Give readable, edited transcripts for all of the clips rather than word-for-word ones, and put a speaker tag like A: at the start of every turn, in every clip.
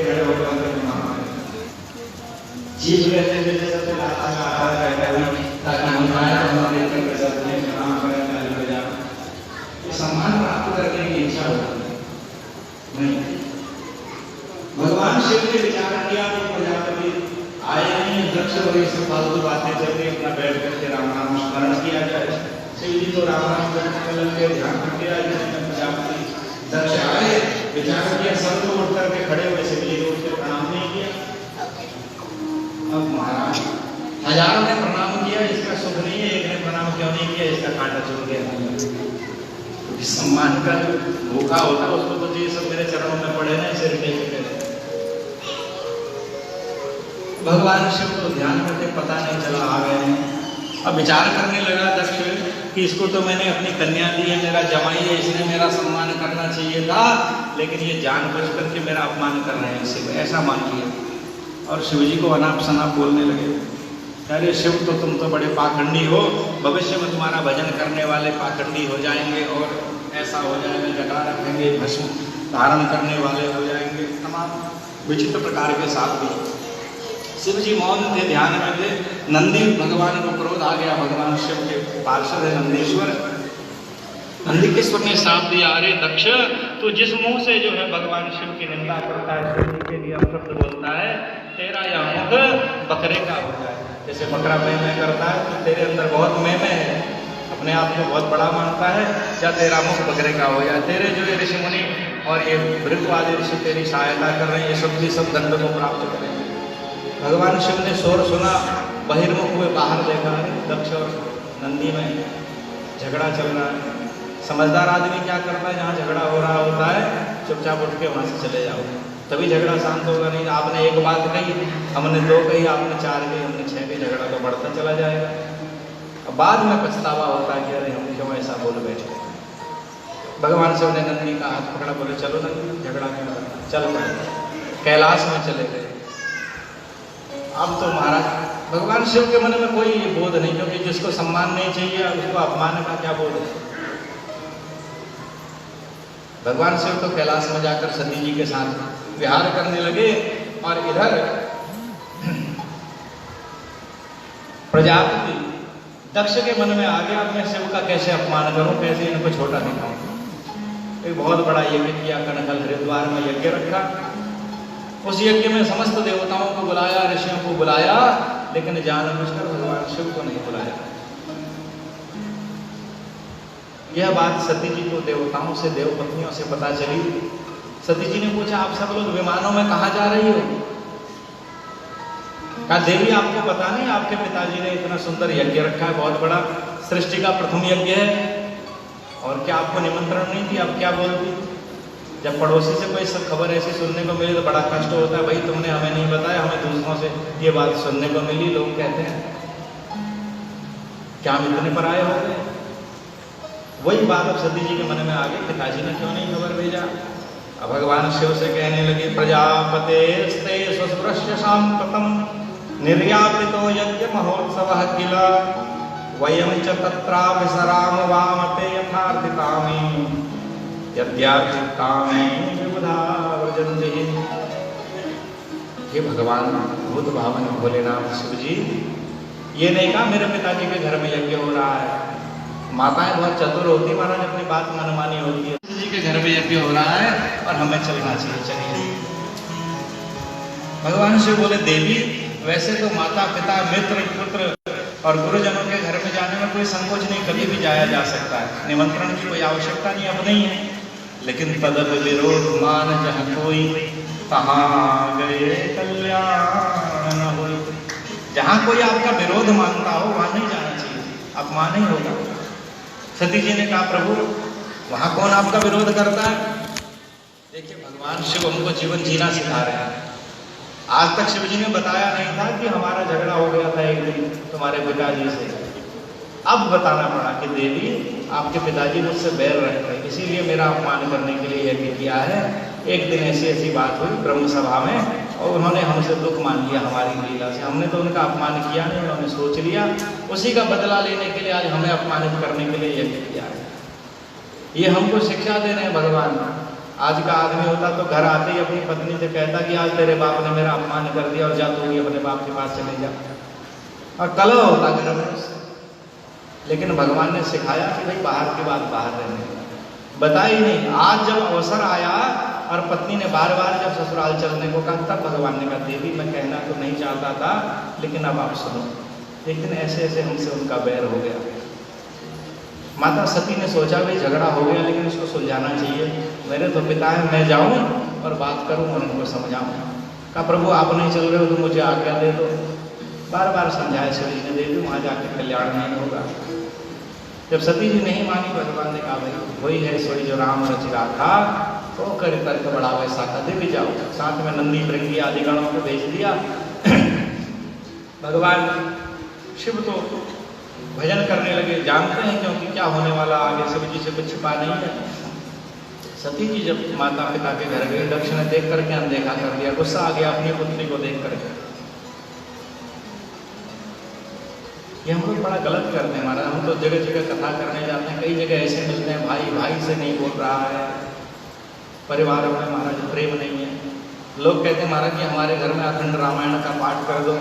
A: खड़े होकर अंदर प्रणाम करें। चीज रहते जैसे सबसे लाता का आधार रहता है ताकि हम आए तो हमारे इतने पैसा दें प्रणाम करें ताली बजा ये सम्मान प्राप्त करने की इच्छा होती है नहीं। भगवान शिव ने विचार किया तो प्रजापति आए नहीं, दक्ष और ये सब फालतू बातें चल रही अपना बैठ करके राम नाम स्मरण किया जाए। शिव जी तो राम नाम करने लगे, ध्यान करके आए। प्रजापति दक्ष आए, विचार किया, सब लोग उठ करके खड़े हुए, शिव जी को उसके प्रणाम नहीं किया। अब महाराज हजारों ने प्रणाम किया, इसका सुख नहीं है, एक ने प्रणाम क्यों नहीं किया, इसका कांटा चुभ गया। सम्मान का भूखा होता उसको तो ये सब मेरे चरणों में पड़े ना, सिर टेक के। भगवान शिव को ध्यान करके पता नहीं चला आ गए हैं। अब विचार करने लगा दक्ष कि इसको तो मैंने अपनी कन्या दी है, मेरा जमाई है, इसने मेरा सम्मान करना चाहिए था, लेकिन ये जानबूझ करके मेरा अपमान कर रहे हैं शिव, ऐसा मान लिया। और शिव जी को अनाप शनाप बोलने लगे। अरे शिव तो तुम तो बड़े पाखंडी हो, भविष्य में तुम्हारा भजन करने वाले पाखंडी हो जाएंगे और ऐसा हो जाएगा, जटा रखेंगे, भस्म धारण करने वाले हो जाएंगे, तमाम विचित्र प्रकार के साप भी। शिव जी मौन थे, ध्यान में थे। नंदी भगवान को क्रोध आ गया, भगवान शिव के पार्षद है नंदीश्वर। नंदीकेश्वर ने साप दिया, अरे दक्ष तो जिस मुंह से जो है भगवान शिव की निंदा करता है, शिव जी के लिए अपशब्द बोलता है, तेरा यह मुख बकरे का हो जाए। जैसे बकरा मैं करता है तो तेरे अंदर बहुत मैं है, अपने आप को बहुत बड़ा मानता है, या तेरा मुख बकरे का हो जाए। तेरे जो ये ऋषि मुनि और ये वृद्धवादी ऋषि तेरी सहायता कर रहे हैं, ये सब दंड को प्राप्त करेंगे। भगवान शिव ने शोर सुना, बहिर्मुख हुए, बाहर देखा, दक्ष और नंदी में झगड़ा चल रहा है। समझदार आदमी क्या करता है, जहाँ झगड़ा हो रहा होता है चुपचाप उठ के वहाँ से चले जाओ, तभी झगड़ा शांत होगा। नहीं आपने एक बात कही, हमने दो कही, आपने चार कही, हमने छह कही, झगड़ा तो बढ़ता चला जाएगा। अब बाद में पछतावा होता है कि अरे हम क्यों ऐसा बोल बैठे। भगवान शिव ने नंदी का हाथ पकड़ा, बोले चलो नंदी, झगड़ा क्यों करना, चल पड़े। कैलाश में चले गए। अब तो महाराज भगवान शिव के मन में कोई बोध नहीं, क्योंकि जिसको सम्मान नहीं चाहिए उसको अपमान का क्या बोध है। भगवान शिव तो कैलाश में जाकर सती जी के साथ विहार करने लगे, और इधर प्रजापति दक्ष के मन में आ गया, मैं शिव का कैसे अपमान करूं, कैसे इनको छोटा दिखाऊं। एक बहुत बड़ा यज्ञ किया, कनकल हरिद्वार में यज्ञ रखा। उस यज्ञ में समस्त देवताओं को बुलाया, ऋषियों को बुलाया, लेकिन जानबूझकर भगवान शिव को नहीं बुलाया। यह बात सती जी को देवताओं से, देवपत्नियों से पता चली। सती जी ने पूछा, आप सब लोग विमानों में कहाँ जा रही हो? कहा देवी आपको पता नहीं, आपके पिताजी ने इतना सुंदर यज्ञ रखा है, बहुत बड़ा, सृष्टि का प्रथम यज्ञ है, और क्या आपको निमंत्रण नहीं थी? आप क्या बोलती? जब पड़ोसी से कोई सब खबर ऐसी सुनने को मिली तो बड़ा कष्ट होता है, भाई तुमने हमें नहीं बताया, हमें दूसरों से ये बात सुनने को मिली। लोग कहते हैं क्या हम इतने पर आए हो गए। वही बात अब सती जी के मन में आ गई, पिताजी ने क्यों नहीं खबर भेजा। अब भगवान शिव से कहने लगे, प्रजापते स्ते स्वस्पृश्य सांप्रतम निर्यापितो यज्ञ महोत्सव किल वयं च तत्राभिसराम वामते यथार्थितामि यद्यार्थितामि विबुधा व्रजन्ति। हे भगवान भूत भावन भोलेनाथ शिव जी, ये नहीं कहा मेरे पिताजी के घर में यज्ञ हो रहा है। माताएं बहुत चतुर होती, महाराज अपनी बात मनमानी होती है। जी के घर में यज्ञ हो रहा है और हमें चलना चाहिए, चलिए। भगवान शिव बोले, देवी वैसे तो माता पिता मित्र पुत्र और गुरुजनों के घर में जाने में कोई संकोच नहीं, कभी भी जाया जा सकता है, निमंत्रण की कोई आवश्यकता नहीं, अब नहीं है। लेकिन तदप विरोध मान जहाँ कोई तहाँ गए कल्याण न हो। जहाँ कोई आपका विरोध मानता हो वहाँ नहीं जाना चाहिए, अपमान ही होगा। सती जी ने कहा, प्रभु वहाँ कौन आपका विरोध करता है? देखिए भगवान शिव हमको जीवन जीना सिखा रहे हैं। आज तक शिव जी ने बताया नहीं था कि हमारा झगड़ा हो गया था एक दिन तुम्हारे पिताजी से। अब बताना पड़ा कि देवी आपके पिताजी मुझसे बैर रखते हैं, इसीलिए मेरा अपमान करने के लिए यज्ञ किया है। एक दिन ऐसी ऐसी बात हुई ब्रह्म सभा में, और उन्होंने हमसे दुख मान लिया हमारी लीला से। हमने तो उनका अपमान किया नहीं, उन्होंने सोच लिया, उसी का बदला लेने के लिए आज हमें अपमानित करने के लिए यज्ञ किया है। ये हमको शिक्षा दे रहे हैं भगवान। आज का आदमी होता तो घर आते ही अपनी पत्नी से कहता कि आज तेरे बाप ने मेरा अपमान कर दिया और जा तू भी अपने बाप के पास चले जा, और कलह होता घर में। लेकिन भगवान ने सिखाया कि भाई बाहर की बात बाहर रहने, बताई नहीं। आज जब अवसर आया और पत्नी ने बार बार जब ससुराल चलने को कहा, तब भगवान ने कहा देवी मैं कहना तो नहीं चाहता था, लेकिन अब आप सुनो। एक दिन ऐसे ऐसे हमसे उनका बैर हो गया। माता सती ने सोचा भाई झगड़ा हो गया, लेकिन इसको सुलझाना चाहिए। मेरे तो पिता है, मैं जाऊं और बात करूं और उनको समझाऊं। कहा प्रभु आप नहीं चल रहे हो तो मुझे आज्ञा दे दो। बार बार समझाया सती ने, देवी वहां जाके कल्याण नहीं होगा। जब सती जी नहीं मानी, भगवान ने कहा भाई वही है सोई जो राम रच राखा, तो कर तर्क बड़ा वैसा का, देवी जाओ। साथ में नंदी भृंगी आदि गणों को भेज दिया। भगवान शिव तो भजन करने लगे, जानते हैं क्योंकि क्या होने वाला आगे, शिव जी से कुछ छिपा नहीं है। सती जी जब माता पिता के घर गई, दक्ष ने देख करके अनदेखा कर दिया, गुस्सा आ गया अपनी पुत्री को देख करके। ये हम लोग बड़ा गलत करते हैं महाराज। हम तो जगह जगह कथा करने जाते हैं, कई जगह ऐसे मिलते हैं भाई भाई से नहीं बोल रहा है, परिवारों में महाराज प्रेम नहीं है। लोग कहते हैं महाराज जी हमारे घर में अखंड रामायण का पाठ कर दो।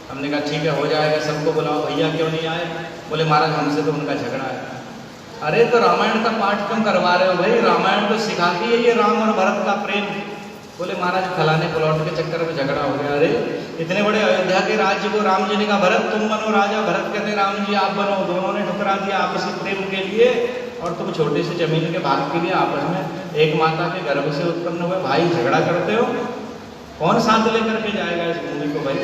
A: हमने कहा ठीक है हो जाएगा, सबको बुलाओ। भैया क्यों नहीं आए? बोले महाराज हमसे तो उनका झगड़ा है। अरे तो रामायण का पाठ क्यों करवा रहे हो भाई? रामायण तो सिखाती है ये राम और भरत का प्रेम। बोले महाराज फलाने प्लॉट के चक्कर में झगड़ा हो गया। अरे इतने बड़े अयोध्या के राज्य को राम जी ने कहा भरत तुम बनो राजा, भरत कहते राम जी आप बनो। दोनों ने ठुकरा दिया आपसी प्रेम के लिए, और तुम छोटे से जमीन के भाग के लिए आपस में एक माता के गर्भ से उत्पन्न हुए भाई झगड़ा करते हो। कौन साथ लेकर के जाएगा इस भूमि को भाई?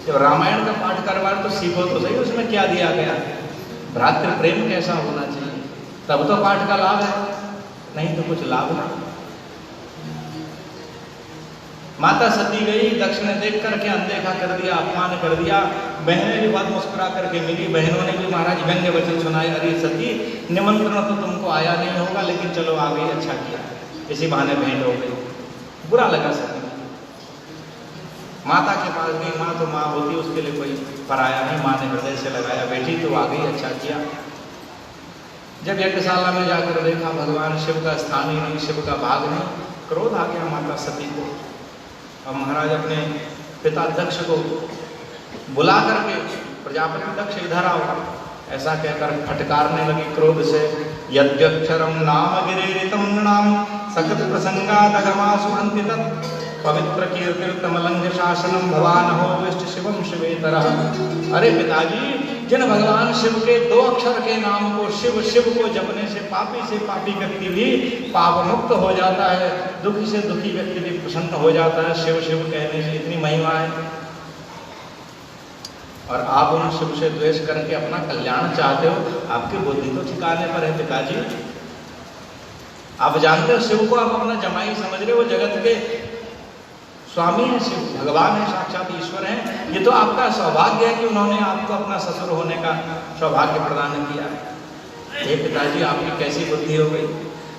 A: जब रामायण का पाठ करवा तो सीखो तो सही, उसमें क्या दिया गया, भ्रातृ प्रेम कैसा होना चाहिए, तब तो पाठ का लाभ है, नहीं तो कुछ लाभ नहीं। माता सती गई, दक्ष ने देख करके अनदेखा कर दिया, अपमान कर दिया। बहनें भी बहुत मुस्कुरा करके मिली, बहनों ने भी महाराज व्यंग्य वचन सुनाए। अरे सती निमंत्रण तो तुमको आया नहीं होगा, लेकिन चलो आ गई, अच्छा किया, इसी बहाने भेंट हो गई। बुरा लगा सती। माता के पास गई, माँ तो माँ होती, उसके लिए कोई पराया नहीं। माँ ने हृदय से लगाया, बेटी तो आ गई, अच्छा किया। जब यज्ञशाला में जाकर देखा भगवान शिव का स्थान ही नहीं, शिव का भाग नहीं, क्रोध आ गया माता सती को। और महाराज अपने पिता दक्ष को बुला करके, प्रजापति दक्ष इधर आओ, ऐसा कहकर फटकारने लगी क्रोध से। यद्यक्षरम नाम गिरितम नाम सकत प्रसंगादगमासुरंति तत् पवित्र कीर्तिर्तमलंघ शासनम भवान हो द्विष्ट शिवम शिवेतरः। अरे पिताजी, जिन भगवान शिव के दो अक्षर के नाम को शिव शिव को जपने से पापी व्यक्ति भी पाप मुक्त हो जाता है, दुखी से दुखी व्यक्ति भी प्रसन्न हो जाता है। शिव शिव कहने से इतनी महिमा है, और आप उन शिव से द्वेष करके अपना कल्याण चाहते हो। आपकी बुद्धि तो ठिकाने पर है पिताजी। आप जानते हो शिव को आप अपना जमाई समझ रहे हो, जगत के स्वामी है शिव, भगवान है, साक्षात ईश्वर है। ये तो आपका सौभाग्य है कि उन्होंने आपको अपना ससुर होने का सौभाग्य प्रदान किया। हे पिताजी आपकी कैसी बुद्धि हो गई।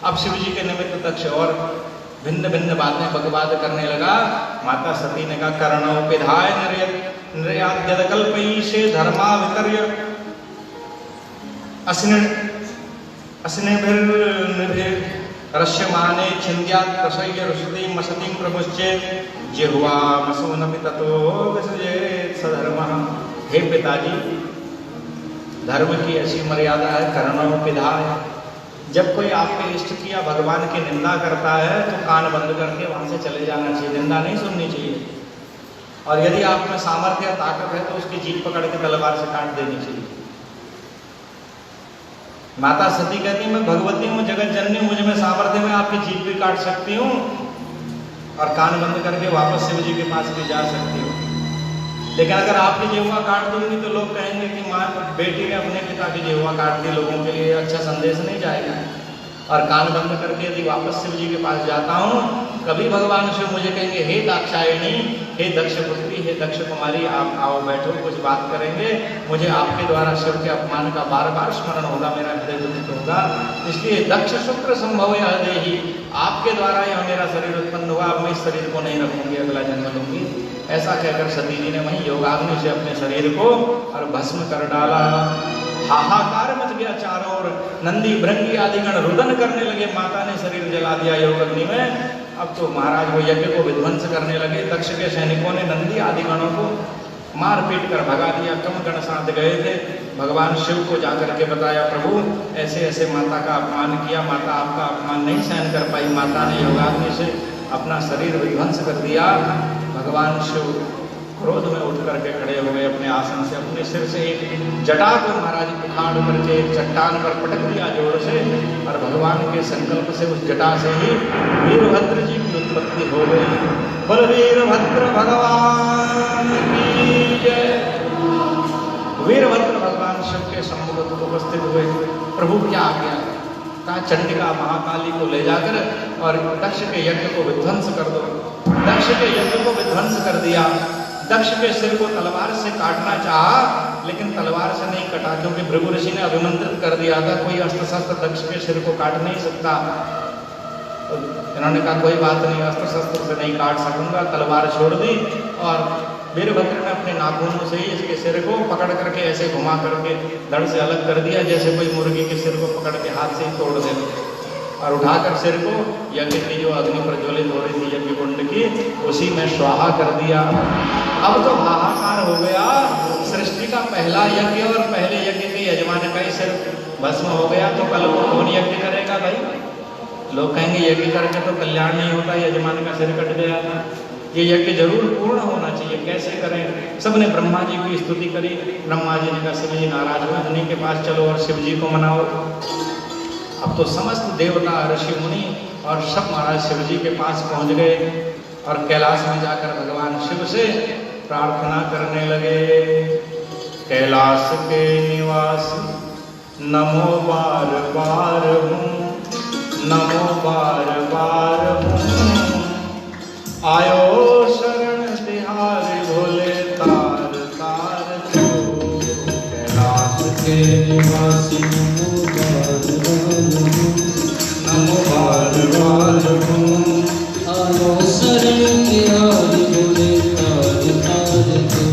A: अब शिव जी के निमित्त दक्ष और भिन्न भिन्न बातें बकवाद करने लगा। माता सती ने कहा कर्णौ पिधाय निर्याद्यद कल्पईशे धर्मा वितर्य अस्नेभिर्निभिर रश्यमाने छिन्द्यात् प्रसह्य रुषति मसतिं प्रमुच्ये जिह्वा मसूनपि ततो विसृजेत् सधर्मः। हे पिताजी, धर्म की ऐसी मर्यादा है, कर्णौ पिधाय। जब कोई आपके इष्ट की या भगवान की निंदा करता है तो कान बंद करके वहां से चले जाना चाहिए, निंदा नहीं सुननी चाहिए। और यदि आप में सामर्थ्य या ताकत है तो उसकी जीभ पकड़ के तलवार से काट देनी चाहिए। माता सती कहती मैं भगवती हूँ, जगत जननी, मुझ में सामर्थ्य में आपकी जीभ भी काट सकती हूँ और कान बंद करके वापस शिव जी के पास भी जा सकती हूँ। लेकिन अगर आपकी जिह्वा काट दूंगी तो लोग कहेंगे कि माँ बेटी ने अपने पिता की जिह्वा काट दी, लोगों के लिए अच्छा संदेश नहीं जाएगा। और कान बंद करके यदि वापस शिव जी के पास जाता हूँ, कभी भगवान शिव मुझे कहेंगे हे दाक्षायणी, हे दक्ष पुत्री, हे दक्ष कुमारी, आप आओ बैठो, कुछ बात करेंगे। मुझे आपके द्वारा शिव के अपमान का बार बार स्मरण होगा, मेरा हृदय दुखित होगा। इसलिए दक्ष शुक्र संभव हृदय ही, आपके द्वारा यह मेरा शरीर उत्पन्न हुआ, अब मैं इस शरीर को नहीं रखूंगी, अगला जन्म लूंगी। ऐसा कहकर सती जी ने वहीं योगाग्नि से अपने शरीर को और भस्म कर डाला। हाहाकार मच गया चारों ओर, नंदी भृंगी आदि गण रुदन करने लगे, माता ने शरीर जला दिया योग अग्नि में। अब तो महाराज वो यज्ञ को विध्वंस करने लगे। दक्ष के सैनिकों ने नंदी आदि गणों को मार पीट कर भगा दिया। कम गण साथ गए थे, भगवान शिव को जाकर के बताया, प्रभु ऐसे ऐसे माता का अपमान किया, माता आपका अपमान नहीं सहन कर पाई, माता ने योगाग्नि से अपना शरीर विध्वंस कर दिया। भगवान शिव क्रोध में उठ करके खड़े हो गए अपने आसन से, अपने सिर से एक जटा को महाराज उखाड़ करके एक चट्टान पर पटक दिया जोर से, और भगवान के संकल्प से उस जटा से ही वीरभद्र जी की उत्पत्ति हो गई। बोल वीरभद्र भगवान की जय। वीरभद्र भगवान शिव के सम्मुख उपस्थित हुए। प्रभु क्या आज्ञा? कहा चंडिका महाकाली को ले जाकर और दक्ष के यज्ञ को विध्वंस कर दो। दक्ष के यज्ञ को विध्वंस कर दिया। दक्ष के सिर को तलवार से काटना चाहा, लेकिन तलवार से नहीं कटा, क्योंकि भृगु ऋषि ने अभिमंत्रित कर दिया था कोई अस्त्र शस्त्र दक्ष के सिर को काट नहीं सकता। तो इन्होंने कहा कोई बात नहीं, अस्त्र शस्त्र से नहीं काट सकूंगा। तलवार छोड़ दी और वीरभद्र ने अपने नाखूनों से ही इसके सिर को पकड़ करके ऐसे घुमा करके धड़ से अलग कर दिया, जैसे कोई मुर्गी के सिर को पकड़ के हाथ से ही तोड़ दे, और उठाकर सिर को यज्ञ की जो अग्नि प्रज्वलित हो रही थी यज्ञ कुंड की, उसी में स्वाहा कर दिया। अब तो हाहाकार हो गया। सृष्टि का पहला यज्ञ और पहले यज्ञ के यजमान का ही सिर भस्म हो गया, तो कल को कौन यज्ञ करेगा भाई? लोग कहेंगे यज्ञ करके तो कल्याण नहीं होता, यजमान का सिर कट गया था। ये यज्ञ जरूर पूर्ण होना चाहिए, कैसे करें? सबने ब्रह्मा जी की स्तुति करी। ब्रह्मा जी ने कहा शिव जी नाराज हुए, उन्हीं के पास चलो और शिव जी को मनाओ। अब तो समस्त देवता ऋषि मुनि और सब महाराज शिव जी के पास पहुंच गए और कैलाश में जाकर भगवान शिव से प्रार्थना करने लगे। कैलाश के निवास नमो बार बार हूँ, नमो बार बार हूँ, आयो शरण तिहारी भोले तार तार तू। कैलाश के निवासी नमो बार बार हूँ, आयो शरण तिहारी भोले तार तार तू।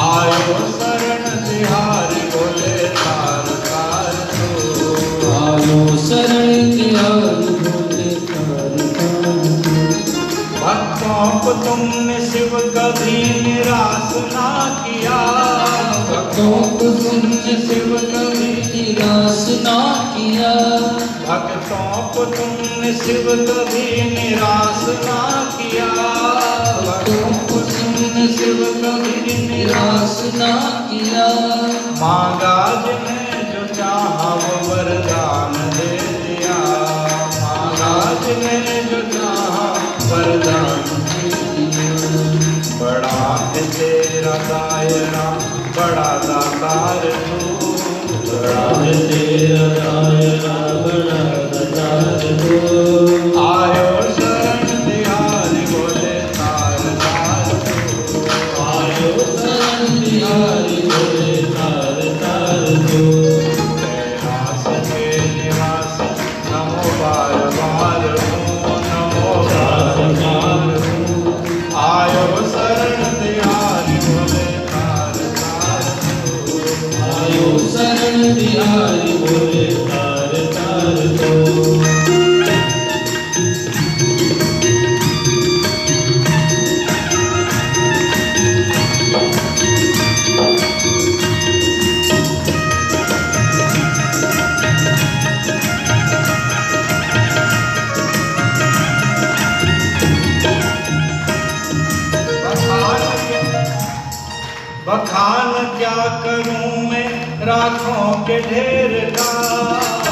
A: आयो शरण तिहारी भोले तार तार तू। आयो शरण तिहारी भोले तार तार तू। भक्तों को तुमने शिव कभी निराश ना किया, भक्तों को तुमने शिव कभी निराश ना किया, भक्तों को तुमने शिव कभी निराश ना किया, भक्तों को तुमने शिव कभी निराश ना किया। मांगा जिन्हें जो चाहा वो वरदान दे दिया, मांगा जिन्हें जो चाहा वरदान दे दिया। बड़ा है तेरा दायरा, बड़ा दातार तू, बड़ा है तेरा दायरा, बड़ा दातार तू। आयो शरण तिहारी भोले तार तार तू, आयो शरण तिहारी भोले तार तार तू। कैलाश के निवास नमो बार बार हूँ, नमो बार बार हूँ, आयो शरण तिहारी भोले तार तार तू। आयो शरण तिहारी भोले तार तार तू। बखान क्या करूं मैं राखों के ढेर का,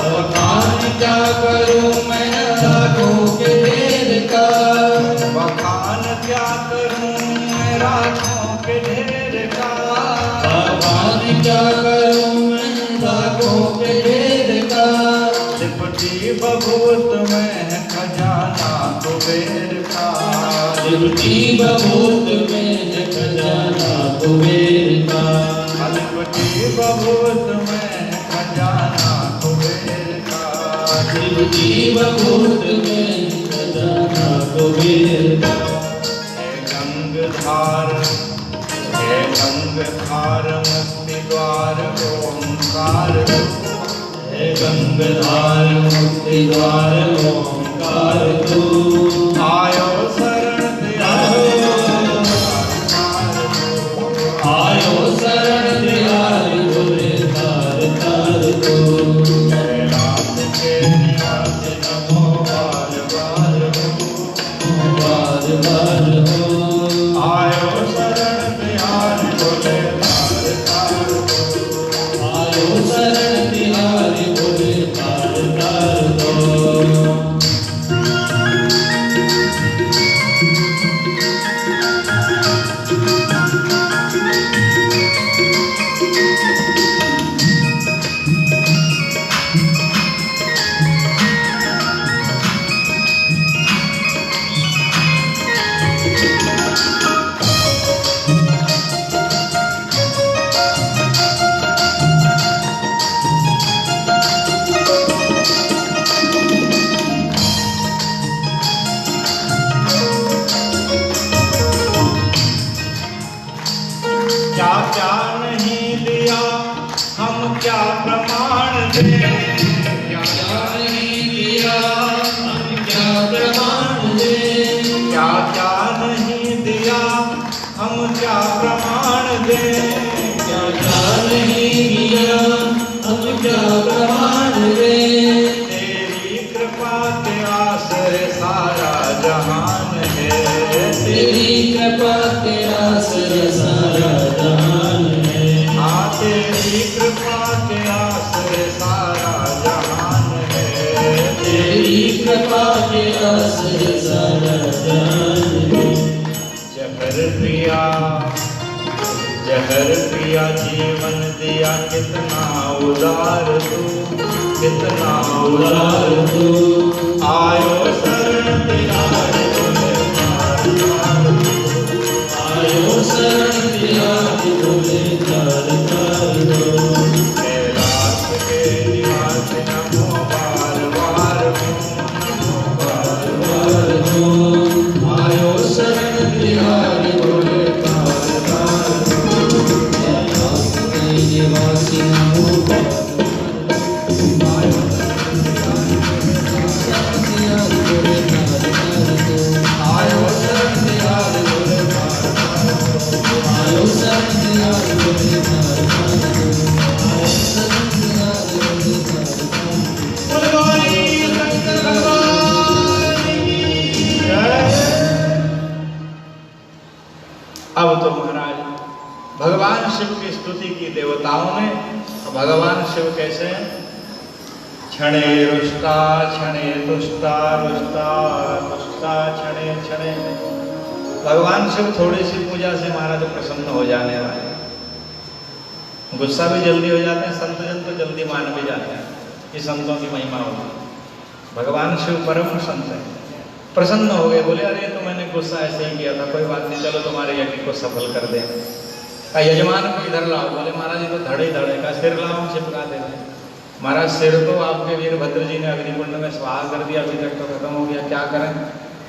A: बखान क्या करूं मैं राखों के ढेर का, बखान क्या करूं मैं राखों के ढेर का, बखान क्या करूं मैं राखों के ढेर का। लिपटी बभूत में खजाना कुबेर का, लिपटी बभूत में खजाना कुबेर का, लिपटी बभूत में खजाना कुबेर का, लिपटी बभूत में खजाना कुबेर का। हे गंगधार, हे गंगधार मुक्ति द्वार ओंकार, हे
B: गंगाधार मुक्ति द्वार ओंकार तू
A: आयो शरण दयाल
B: आयो शरण दयाल बोले तार तार तू
A: कैलाश के निवास नमो बार बार हो
B: बार बार हो
A: आयो शरण दयाल बोले तार तार हो
B: आयो शरण दयाल बोले तार तार हो
A: क्या क्या नहीं दिया हम क्या प्रमाण दें क्या क्या नहीं दिया
B: हम क्या प्रमाण दे
A: क्या क्या नहीं दिया हम क्या प्रमाण दें
B: क्या क्या नहीं दिया हम क्या प्रमाण दे
A: तेरी कृपा के आश्रय सारा जहान है
B: तेरी कृपा के आश्रय सारा जहान है
A: हाँ तेरी कृपा के आश्रय सारा जहान है
B: तेरी कृपा के आश्रय सारा जहान है
A: जहर पिया जीवन दिया कितना उदार तू कितना उदार
B: तू
A: आयो शरण दयाल बोले तार तार तू।
B: आयो शरण दयाल बोले तार तार हो
A: कैलाश के निवास नमो बार बार हो नमो बार
B: बार हो आयो शरण दयाल बोले तार तार हो कैलाश के निवासी नमो बार आयो शरण दयाल बोले तार तार हो
A: आयो शरण दयाल बोले तार तार हो।
B: आयो शरण दयाल बोले तार तार हो आयो शरण दयाल बोले तार तार हो
A: बोलवानी शंकर भगवान की जय। अब तो महाराज भगवान शिव की स्तुति की देवताओं ने। भगवान शिव कैसे हैं? क्षणे रुष्टा क्षणे तुष्टा रुष्टा तुष्टा क्षणे क्षणे। भगवान शिव थोड़ी सी पूजा से महाराज प्रसन्न हो जाने वाले, गुस्सा भी जल्दी हो जाते हैं, संत जन तो जल्दी मान भी जाते हैं। ये संतों की महिमा होगी। भगवान शिव परम संत है, प्रसन्न हो गए, बोले अरे तो मैंने गुस्सा ऐसे ही किया था, कोई बात नहीं, चलो तुम्हारे यज्ञ को सफल कर दें। का यजमान को इधर लाओ, बोले महाराज ये तो धड़े धड़े का सिर लाओ, हम चिपका देंगे। महाराज सिर तो आपके वीरभद्र जी ने अग्निकुंड में स्वाहा कर दिया, अभी तक तो खत्म हो गया, क्या करें?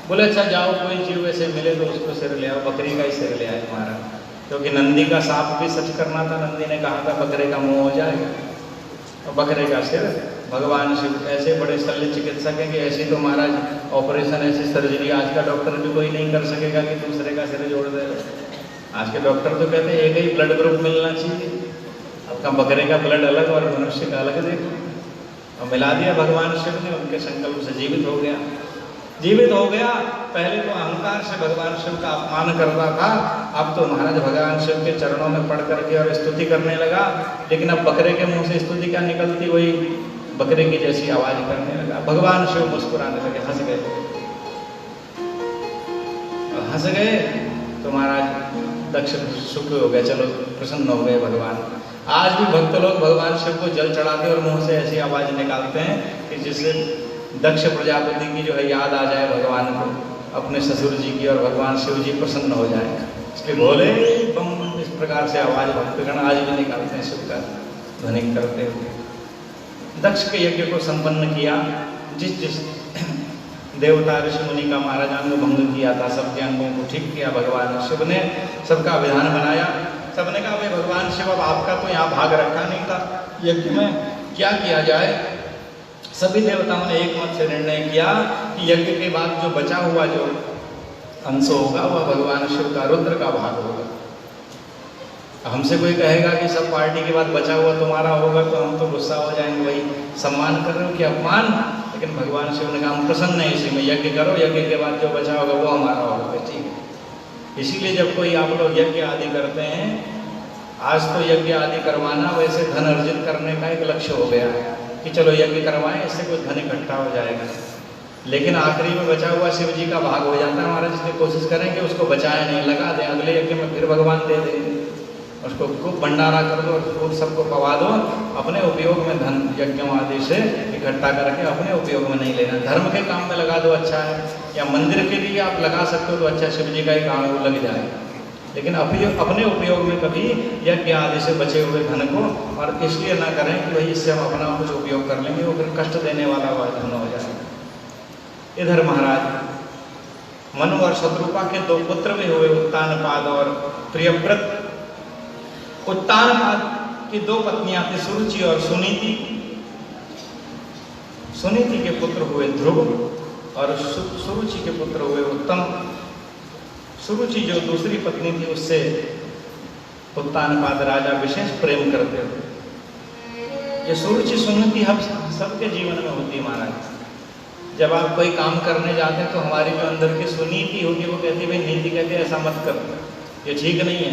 A: बोले अच्छा जाओ कोई जीव ऐसे मिले तो उसको सिर ले आओ, बकरी का ही सिर ले आए महाराज, क्योंकि नंदी का साप भी सच करना था। नंदी ने कहा था बकरे का मुंह हो जाएगा, और बकरे का सिर। भगवान शिव ऐसे बड़े शल्य चिकित्सक हैं कि ऐसी तो महाराज ऑपरेशन, ऐसी सर्जरी आज का डॉक्टर भी कोई नहीं कर सकेगा कि दूसरे का सिर जोड़ दे। आज के डॉक्टर तो कहते हैं एक ही ब्लड ग्रुप मिलना चाहिए, आपका बकरे का ब्लड अलग और मनुष्य का अलग देखो, और मिला दिया भगवान शिव ने, उनके संकल्प से जीवित हो गया। जीवित हो गया। पहले तो अहंकार से भगवान शिव का अपमान करता था, अब तो महाराज भगवान शिव के चरणों में पड़ करके और स्तुति करने लगा। लेकिन अब बकरे के मुंह से स्तुति क्या निकलती, वही बकरे की जैसी आवाज करने लगा। भगवान शिव मुस्कुराने लगे, हंस गए। हंस गए तो महाराज दक्ष सुख हो गए, चलो प्रसन्न हो गए भगवान। आज भी भक्त लोग भगवान शिव को जल चढ़ाते और मुंह से ऐसी आवाज निकालते हैं कि जिससे दक्ष प्रजापति की जो है याद आ जाए भगवान को, अपने ससुर जी की, और भगवान शिव जी प्रसन्न हो जाए। इसलिए भोले बम इस प्रकार से आवाज भक्तगण आज भी निकालते हैं शिव का ध्वनि करते हुए। दक्ष के यज्ञ को संपन्न किया। जिस जिस देवता ऋषि मुनि का महाराज अंग भंग किया था, सबके अंगों को ठीक किया भगवान शिव ने, सबका विधान बनाया। सबने कहा भाई भगवान शिव अब आपका तो यहाँ भाग रखा नहीं था यज्ञ में, क्या किया जाए? सभी देवताओं ने एक मत से निर्णय किया कि यज्ञ के बाद जो बचा हुआ जो अंश होगा वह भगवान शिव का रुद्र का भाग होगा। हमसे कोई कहेगा कि सब पार्टी के बाद बचा हुआ तुम्हारा होगा तो हम तो गुस्सा हो जाएंगे, भाई सम्मान कर रहे हो कि अपमान। लेकिन भगवान शिव ने कहा हम प्रसन्न है इसी में, यज्ञ करो, यज्ञ के बाद जो बचा होगा वो हमारा होगा। ठीक है। इसीलिए जब कोई आप लोग यज्ञ आदि करते हैं, आज तो यज्ञ आदि करवाना वैसे धन अर्जित करने का एक लक्ष्य हो गया है कि चलो यज्ञ करवाएं, इससे कोई धन इकट्ठा हो जाएगा। लेकिन आखिरी में बचा हुआ शिव जी का भाग हो जाता है हमारा, जिसने कोशिश करेंगे उसको बचाया नहीं, लगा दें अगले यज्ञ में फिर भगवान दे देंगे, उसको खूब भंडारा कर दो, खूब सबको पवा दो, अपने उपयोग में धन यज्ञों आदि से इकट्ठा करके अपने उपयोग में नहीं लेना। धर्म के काम में लगा दो अच्छा है, या मंदिर के लिए आप लगा सकते हो तो अच्छा, शिव जी का ही काम है वो लग जाएगा। लेकिन अपने उपयोग में कभी यज्ञ आदि से बचे हुए धन को और इसलिए ना करें कि भाई इससे हम अपना कुछ उपयोग कर लेंगे, वो फिर कष्ट देने वाला वह धन हो जाएगा। इधर महाराज मनु और शत्रुपा के दो पुत्र भी हुए, उत्तानपाद और प्रियव्रत। उत्तानपाद की दो पत्नियां थी, सुरुचि और सुनीति। सुनीति के पुत्र हुए ध्रुव और सुरुचि के पुत्र हुए उत्तम। सुरुचि जो दूसरी पत्नी थी उससे उत्तानपाद राजा विशेष प्रेम करते थे। ये सुरुचि सुनीति हम सबके जीवन में होती है महाराज। जब आप कोई काम करने जाते हैं तो हमारी जो अंदर की सुनीति होगी वो कहती है भाई नीति कहती है ऐसा मत कर, ये ठीक नहीं है।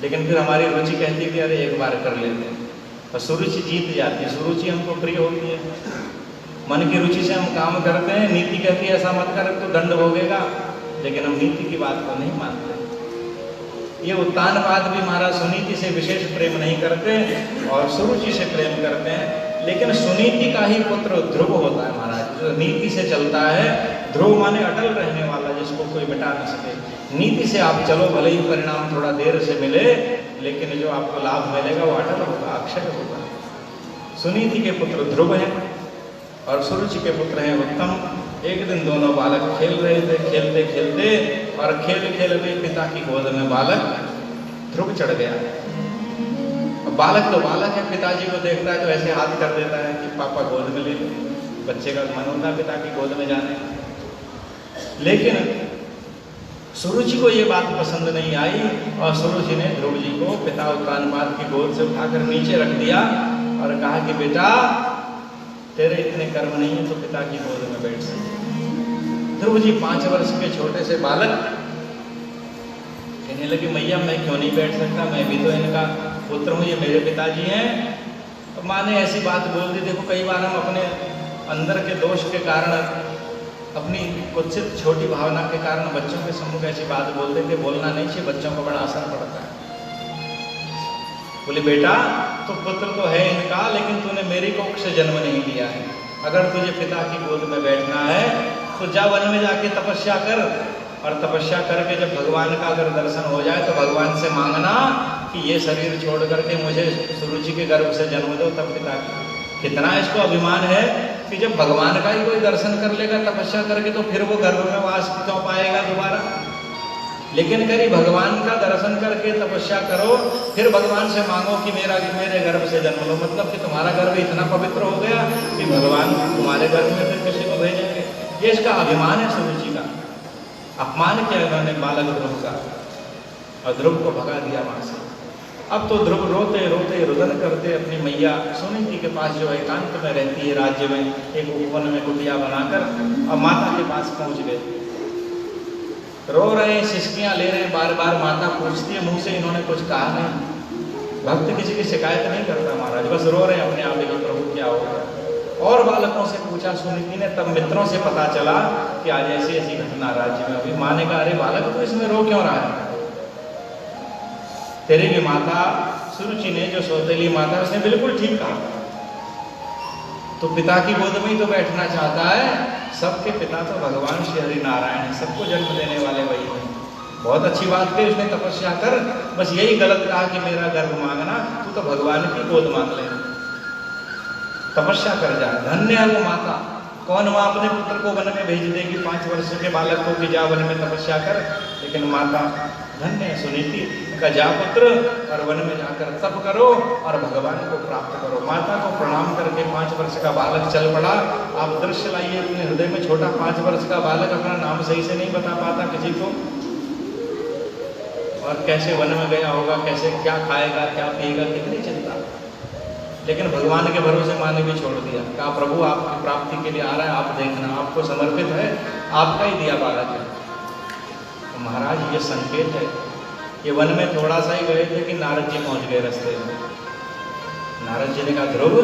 A: लेकिन फिर हमारी रुचि कहती है कि अरे एक बार कर लेते हैं, और सुरुचि जीत जाती है। सुरुचि हमको प्रिय होती है, मन की रुचि से हम काम करते हैं, नीति कहती है ऐसा मत कर तो दंड भोगेगा, लेकिन हम नीति की बात को नहीं मानते। ये उत्तानपाद भी महाराज सुनीति से विशेष प्रेम नहीं करते और सुरुचि से प्रेम करते हैं। लेकिन सुनीति का ही पुत्र ध्रुव होता है महाराज, जो नीति से चलता है। ध्रुव माने अटल रहने वाला, जिसको कोई मिटा नहीं सके। नीति से आप चलो, भले ही परिणाम थोड़ा देर से मिले, लेकिन जो आपको लाभ मिलेगा वो अटल होगा, अक्षय होगा। सुनीति के पुत्र ध्रुव हैं और सुरुचि के पुत्र हैं उत्तम। एक दिन दोनों बालक खेल रहे थे, खेलते खेलते और खेल खेल में पिता की गोद में बालक ध्रुव चढ़ गया। बालक तो बालक है, पिताजी को देखता है तो ऐसे हाथ कर देता है कि पापा गोद में ले लो। बच्चे का मन होता है पिता की गोद में जाने। लेकिन सुरुचि को ये बात पसंद नहीं आई और सुरुचि ने ध्रुव जी को पिता उत्तानपाद की गोद से उठाकर नीचे रख दिया और कहा कि बेटा तेरे इतने कर्म नहीं है तो पिता की गोद में बैठ सकते। ध्रुव जी 5 वर्ष के छोटे से बालक कहने लगे मैया मैं क्यों नहीं बैठ सकता, मैं भी तो इनका पुत्र हूँ, ये मेरे पिताजी हैं। तो माँ ने ऐसी बात बोल दी। देखो कई बार हम अपने अंदर के दोष के कारण, अपनी कुत्सित छोटी भावना के कारण बच्चों के सम्मुख ऐसी बात बोलते थे। बोलना नहीं चाहिए, बच्चों को बड़ा असर पड़ता है। बोले बेटा तो पुत्र तो है इनका, लेकिन तूने मेरी कोख से जन्म नहीं लिया है। अगर तुझे पिता की गोद में बैठना है तो जा वन में जाके तपस्या कर, और तपस्या करके जब भगवान का अगर दर्शन हो जाए तो भगवान से मांगना कि ये शरीर छोड़ करके मुझे सुरुचि के गर्भ से जन्म दो। तब पिता कितना इसको अभिमान है कि जब भगवान का ही कोई दर्शन कर लेगा तपस्या करके तो फिर वो गर्भ में वास क्यों पाएगा दोबारा। लेकिन करी भगवान का दर्शन करके तपस्या करो, फिर भगवान से मांगो कि मेरे गर्भ से जन्म लो। मतलब कि तुम्हारा गर्भ इतना पवित्र हो गया कि भगवान तुम्हारे गर्भ में फिर किसी को भेजेंगे। ये इसका अभिमान है सुरुचि का। अपमान किया उन्होंने बालक ध्रुव का और ध्रुव को भगा दिया वहां से। अब तो ध्रुव रोते रोते रुदन करते अपनी मैया सुनीति के पास जो एकांत में रहती है राज्य में, एक उपवन में कुटिया बनाकर और माता के पास पहुंच गए। रो रहे हैं, सिसकियां ले रहे हैं, बार बार माता पूछती है, मुंह से इन्होंने कुछ कहा नहीं। भक्त किसी की शिकायत नहीं करता महाराज, बस रो रहे हैं अपने आप ही, प्रभु क्या हो गया। और बालकों से पूछा सुनीति ने, तब मित्रों से पता चला कि आज ऐसी ऐसी घटना राज्य में। अभी माँ ने कहा अरे बालक तो इसमें रो क्यों रहा है। तेरी भी माता सुरुचि ने, जो सौतेली माता, उसने बिल्कुल ठीक कहा। तो पिता की गोद में ही तो बैठना चाहता है। सबके पिता तो भगवान श्री हरि नारायण है, सबको जन्म देने वाले वही हैं। बहुत अच्छी बात कही उसने, तपस्या कर। बस यही गलत कहा कि मेरा गर्भ मांगना, तू तो भगवान की गोद मांग ले, तपस्या कर जा। धन्य है वो माता। कौन माँ अपने पुत्र को वन में भेज देगी 5 वर्ष के बालक को कि जा वन में तपस्या कर। लेकिन माता धन्य है सुनीति का जा पुत्र और वन में जाकर तप करो और भगवान को प्राप्त करो। माता को प्रणाम करके 5 वर्ष का बालक चल पड़ा। आप दृश्य लाइए अपने हृदय में, छोटा 5 वर्ष का बालक अपना नाम सही से नहीं बता पाता किसी को, और कैसे वन में गया होगा, कैसे क्या खाएगा क्या पिएगा, कितनी चिंता। लेकिन भगवान के भरोसे माँ ने भी छोड़ दिया, कहा प्रभु आपकी प्राप्ति के लिए आ रहा है, आप देखना, आपको समर्पित है, आपका ही दिया बालक है। तो महाराज ये संकेत है, ये वन में थोड़ा सा ही गए थे कि नारद जी पहुंच गए रास्ते में। नारद जी ने कहा ध्रुव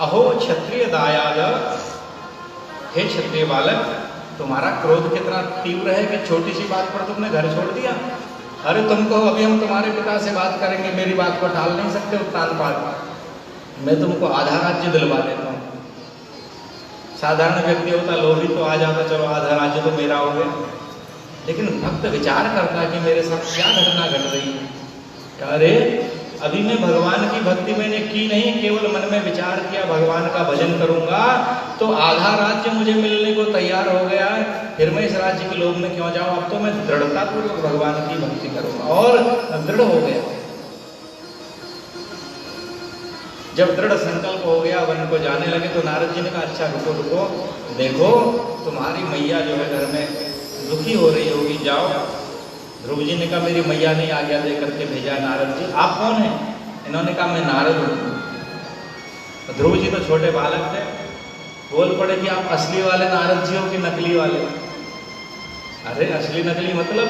A: अहो क्षत्रिय दायाद, हे क्षत्रिय बालक, तुम्हारा क्रोध कितना तीव्र है कि छोटी सी बात पर तुमने घर छोड़ दिया। अरे तुम कहो अभी हम तुम्हारे पिता से बात करेंगे, मेरी बात को टाल नहीं सकते उत्तान पात, मैं तुमको आधा राज्य दिलवा देता हूँ। साधारण व्यक्ति होता लोभी तो आ जाता, चलो आधा राज्य तो मेरा हो गया। लेकिन भक्त विचार करता है कि मेरे साथ क्या घटना घट रही है। अरे अभी मैं भगवान की भक्ति मैंने की नहीं, केवल मन में विचार किया भगवान का भजन करूंगा तो आधा राज्य मुझे मिलने को तैयार हो गया है, फिर मैं इस राज्य के लोभ में क्यों जाऊं। अब तो मैं दृढ़तापूर्वक भगवान की भक्ति करूंगा, और दृढ़ हो गया। जब दृढ़ संकल्प हो गया, वन को जाने लगे, तो नारद जी ने कहा अच्छा रुको रुको, देखो तुम्हारी मैया जो है घर में दुखी हो रही होगी, जाओ। ध्रुव जी ने कहा मेरी मैया ने आज्ञा दे करके भेजा। नारद जी आप कौन हैं? इन्होंने कहा मैं नारद हूँ। ध्रुव जी तो छोटे बालक थे, बोल पड़े कि आप असली वाले नारद जी हो कि नकली वाले? अरे असली नकली मतलब?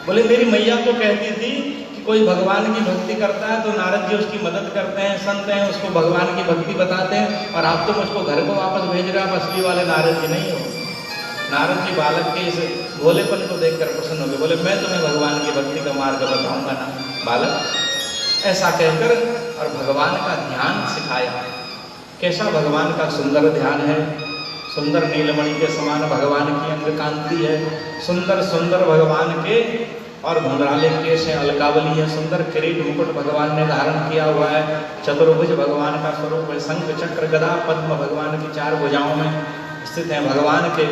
A: बोले मेरी मैया तो कहती थी कि कोई भगवान की भक्ति करता है तो नारद जी उसकी मदद करते हैं, संत हैं, उसको भगवान की भक्ति बताते हैं, और आप तो मुझको घर को वापस भेज रहे हो, आप असली वाले नारद जी नहीं हो। नारद जी बालक के इस भोलेपन को देखकर प्रसन्न हो गए, बोले मैं तुम्हें भगवान की भक्ति का मार्ग बताऊंगा ना बालक। ऐसा कहकर और भगवान का ध्यान सिखाया। कैसा भगवान का सुंदर ध्यान है, सुंदर नीलमणि के समान भगवान की अंग कांति है, सुंदर सुंदर भगवान के और घुंघराले केश है, अलकावली है, सुंदर किरीट मुकुट भगवान ने धारण किया हुआ है, चतुर्भुज भगवान का स्वरूप है, शंख चक्र गदा पद्म भगवान की 4 भुजाओं में स्थित है। भगवान के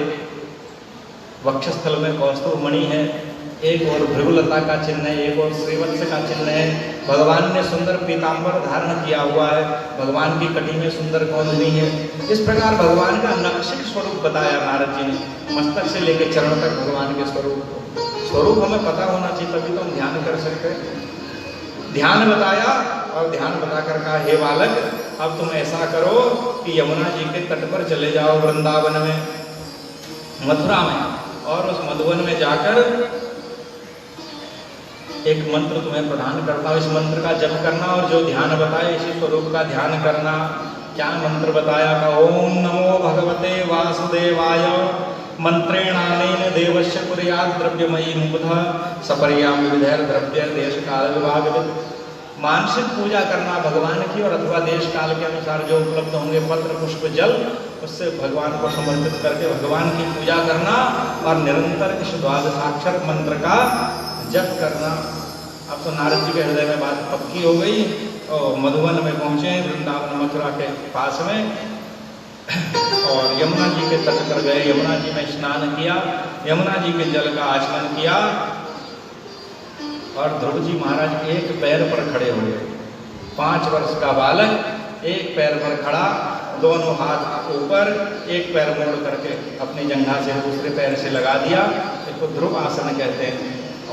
A: वक्षस्थल में कौस्तुभ मणि है, एक और भृगुलता का चिन्ह है, एक और श्रीवत्स का चिन्ह है। भगवान ने सुंदर पीताम्बर धारण किया हुआ है, भगवान की कटी में सुंदर गोंदनी है। इस प्रकार भगवान का नक्शिक स्वरूप बताया नारद जी ने, मस्तक से लेकर चरण तक भगवान के स्वरूप हमें पता होना चाहिए, तभी तो हम ध्यान कर सकते हैं। ध्यान बताया और ध्यान बताकर कहा हे बालक अब तुम ऐसा करो कि यमुना जी के तट पर चले जाओ, वृंदावन में, मथुरा में, और उस मधुवन में जाकर एक मंत्र तुम्हें प्रदान करता हूँ, इस मंत्र का जप करना और जो ध्यान बताए इसी स्वरूप का ध्यान करना। क्या मंत्र बताया? का ओम नमो भगवते वासुदेवाय मंत्रेणानेन देवस्य कुर्यात् द्रव्यमयी मुग्ध सपर्याम विधेर द्रव्य देश काल विभाग। मानसिक पूजा करना भगवान की, और अथवा देश काल के अनुसार जो उपलब्ध होंगे पत्र पुष्प जल, उससे भगवान को समर्पित करके भगवान की पूजा करना और निरंतर इस द्वादशाक्षर मंत्र का जप करना। अब तो नारद जी के हृदय में बात पक्की हो गई और मधुवन में पहुँचे, वृंदावन मथुरा के पास में, और यमुना जी के तट पर गए, यमुना जी में स्नान किया, यमुना जी के जल का आचमन किया, और ध्रुव जी महाराज एक पैर पर खड़े हुए। 5 वर्ष का बालक एक पैर पर खड़ा, दोनों हाथ ऊपर, एक पैर मोड़ करके अपनी जंघा से दूसरे पैर से लगा दिया, इसको ध्रुव आसन कहते हैं।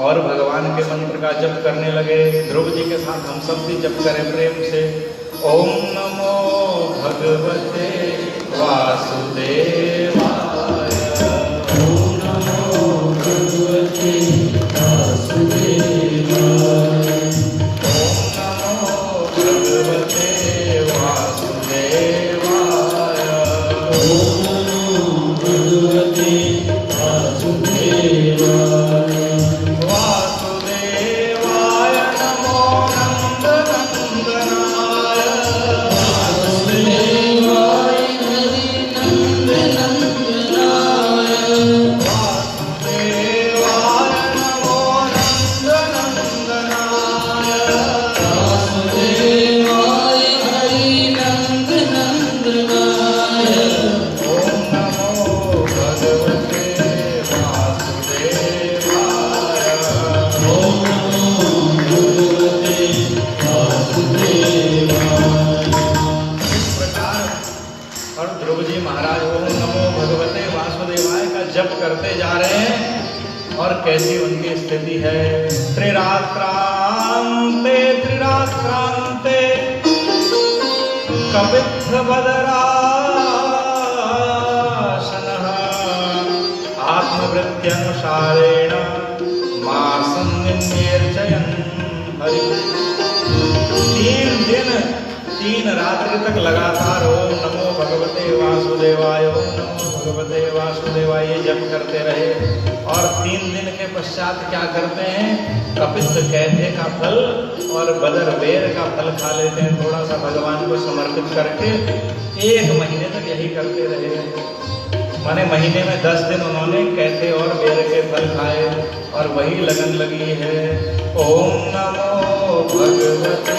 A: और भगवान के मंत्र का जप करने लगे। ध्रुव जी के साथ हम सब भी जप करें प्रेम से। ओम नमो भगवते वासुदेवाय,
B: ओम नमो भगवते वासुदेवाय,
A: ओम नमो भगवते वासुदेवाय,
B: ओम नमो भगवते वासुदेवाय,
A: वासुदेवाय नमो नंदनंदनाय,
B: वासुदेवाय हरि नंदनंदनाय,
A: और कैसी उनकी स्थिति है। त्रिरात्रांते त्रिरात्रांते कपित्थवदराशनः आत्मवृत्त्यनुसारेण मासं निन्यर्चयन् हरि। 3 दिन 3 रात्रि तक लगातार ओम नमो भगवते वासुदेवाय ओम नमो भगवते वासुदेवाय ये जप करते रहे। और 3 दिन के पश्चात क्या करते हैं, कपित्थ कैथे का फल और बदर बेर का फल खा लेते हैं, थोड़ा सा भगवान को समर्पित करके। 1 महीने तक यही करते रहे। माने महीने में 10 दिन उन्होंने कैथे और बेर के फल खाए और वही लगन लगी है। ओम नमो भगवते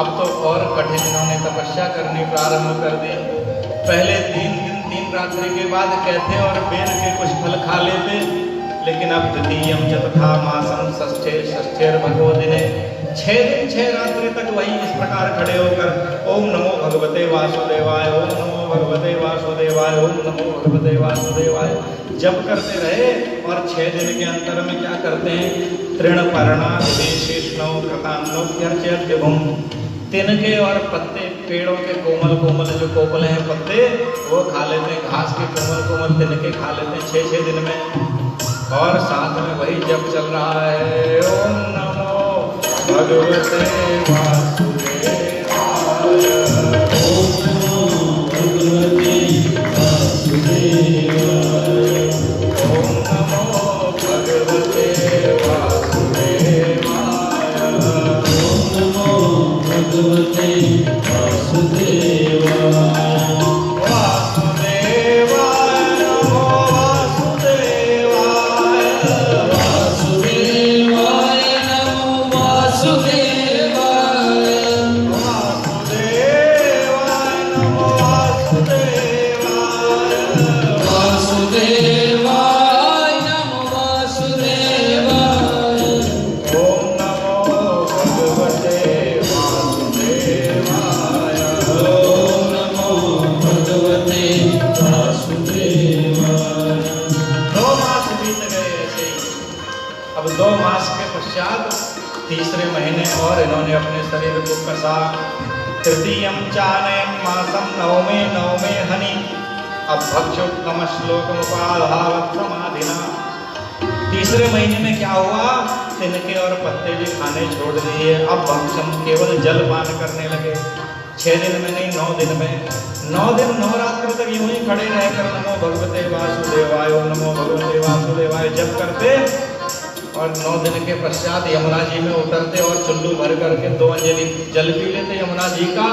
A: अब तो और कठिन इन्होंने तपस्या करनी प्रारंभ कर दी। पहले 3 दिन 3 रात्रि के बाद कहते और बेर के कुछ फल खा लेते, लेकिन अब द्वितीयम च तथा मासम षष्ठेर भगवो दिने 6 दिन 6 रात्रि तक वही इस प्रकार खड़े होकर ओम नमो भगवते वासुदेवाय ओम नमो भगवते वासुदेवाय ओम नमो भगवते वासुदेवाय जप करते रहे। और 6 दिन के अंतर में क्या करते हैं, तृणपर्णा विशेषणो कृतान्नोप्यर्च्यभुम, तिनके और पत्ते, पेड़ों के कोमल कोमल जो कोपले हैं पत्ते वो खा लेते हैं, घास के कोमल कोमल तिनके खा लेते हैं 6 दिन में। और साथ में वही जप चल रहा है, ओम नमो भगवते वासुदेवाय ओम नमो भगवते वासुदेवाय ओम नमो भगवते वासुदेवाय ओम नमो भगवते वासुदेवाय वासुदेवाय नमो वासुदेवाय वासुदेवाय नमो वासुदेवाय वासुदेवाय नमो वासुदेवाय वासुदेवाय नमो वासुदेवाय ओम नमो भगवते वासुदेवाय ओम नमो भगवते वासुदेवाय। 2 मास बीत गए ऐसे ही। अब 2 मास के पश्चात तीसरे महीने और इन्होंने अपने शरीर को कसा। तृतीयम चानयन मासम नवमे हनि अब भक्षोत्तम श्लोक मुपाधावत समाधिना। तीसरे महीने में क्या हुआ, तिनके और पत्ते भी खाने छोड़ दिए, अब भक्षण केवल जल पान करने लगे। 6 दिन में नहीं 9 दिन में, 9 दिन 9 रात्रि तक यूं ही खड़े रहकर नमो भगवते वासुदेवाय ओम नमो भगवते वासुदेवाय जप करते। और 9 दिन के पश्चात यमुना जी में उतरते और चुल्लू भर करके 2 अंजलि जल पी लेते यमुना जी का,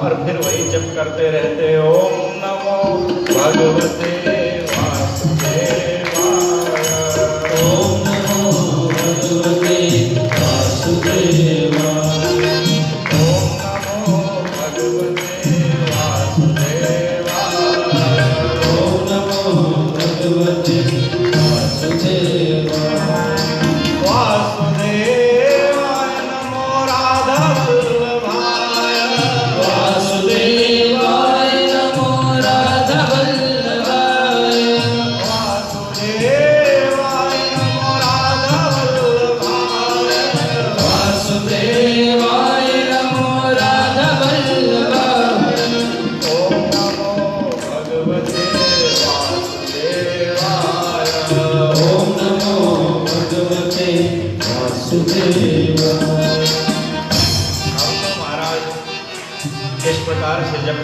A: और फिर वही जप करते रहते, ओम नमो भगवते वासुदेवाय ओम नमो भगवते वासुदेवाय ओम नमो भगवते वासुदेवाय ओम नमो भगवते वासुदेवाय वासुदेवाय नमो राधावल्लभाय वासुदेवाय नमो राधावल्लभाय